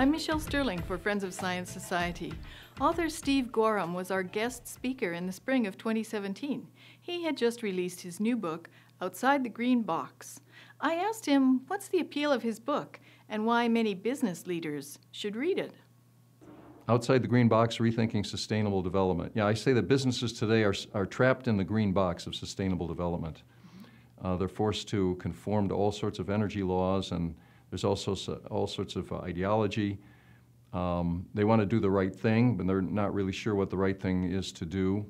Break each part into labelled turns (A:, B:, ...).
A: I'm Michelle Sterling for Friends of Science Society. Author Steve Goreham was our guest speaker in the spring of 2017. He had just released his new book, Outside the Green Box. I asked him what's the appeal of his book and why many business leaders should read it.
B: Outside the Green Box, Rethinking Sustainable Development. Yeah, I say that businesses today are trapped in the green box of sustainable development. They're forced to conform to all sorts of energy laws, and there's also all sorts of ideology. They want to do the right thing, but they're not really sure what the right thing is to do.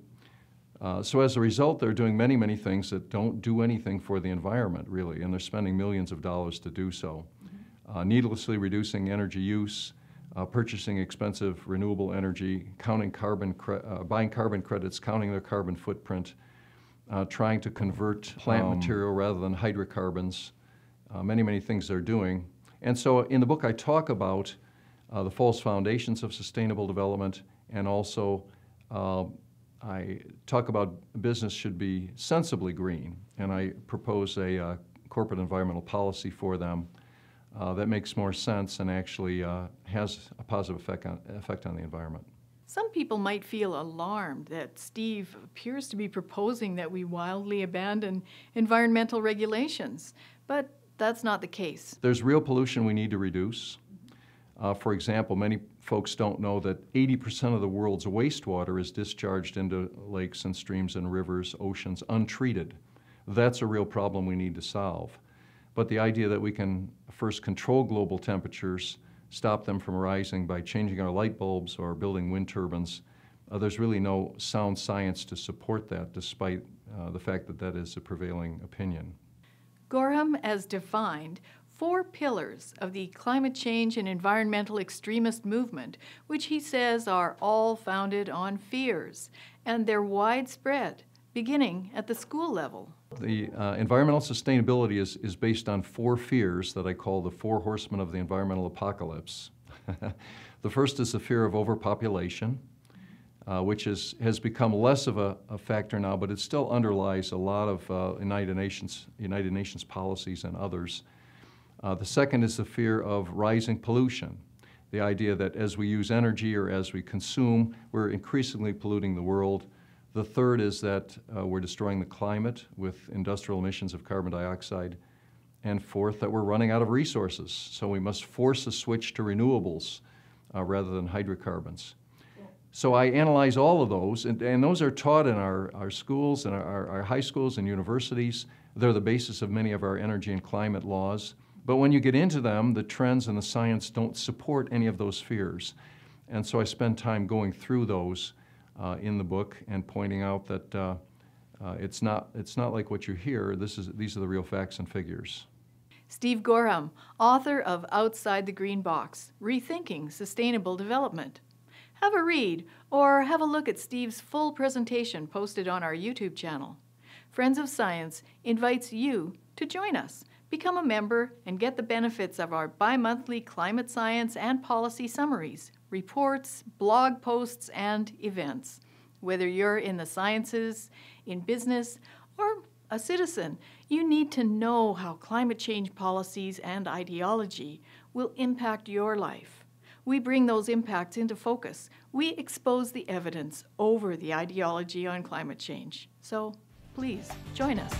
B: So as a result, they're doing many, many things that don't do anything for the environment, really, and they're spending millions of dollars to do so. Needlessly reducing energy use, purchasing expensive renewable energy, buying carbon credits, counting their carbon footprint, trying to convert plant material rather than hydrocarbons, many, many things they're doing. And so in the book I talk about the false foundations of sustainable development, and also I talk about business should be sensibly green, and I propose a corporate environmental policy for them that makes more sense and actually has a positive effect on the environment.
A: Some people might feel alarmed that Steve appears to be proposing that we wildly abandon environmental regulations, but that's not the case.
B: There's real pollution we need to reduce. For example, many folks don't know that 80% of the world's wastewater is discharged into lakes and streams and rivers, oceans, untreated. That's a real problem we need to solve. But the idea that we can first control global temperatures, stop them from rising by changing our light bulbs or building wind turbines, there's really no sound science to support that, despite the fact that that is a prevailing opinion.
A: Goreham has defined 4 pillars of the climate change and environmental extremist movement, which he says are all founded on fears, and they're widespread, beginning at the school level.
B: The environmental sustainability is based on 4 fears that I call the Four Horsemen of the environmental apocalypse. The first is the fear of overpopulation, which has become less of a factor now, but it still underlies a lot of United Nations policies and others. The second is the fear of rising pollution, the idea that as we use energy or as we consume, we're increasingly polluting the world. The third is that we're destroying the climate with industrial emissions of carbon dioxide. And fourth, that we're running out of resources, so we must force a switch to renewables rather than hydrocarbons. So I analyze all of those, and those are taught in our schools and our high schools and universities. They're the basis of many of our energy and climate laws. But when you get into them, the trends and the science don't support any of those fears. And so I spend time going through those in the book and pointing out that it's not like what you hear. These are the real facts and figures.
A: Steve Goreham, author of Outside the Green Box, Rethinking Sustainable Development. Have a read or have a look at Steve's full presentation posted on our YouTube channel. Friends of Science invites you to join us. Become a member and get the benefits of our bi-monthly climate science and policy summaries, reports, blog posts, and events. Whether you're in the sciences, in business, or a citizen, you need to know how climate change policies and ideology will impact your life. We bring those impacts into focus. We expose the evidence over the ideology on climate change. So please join us.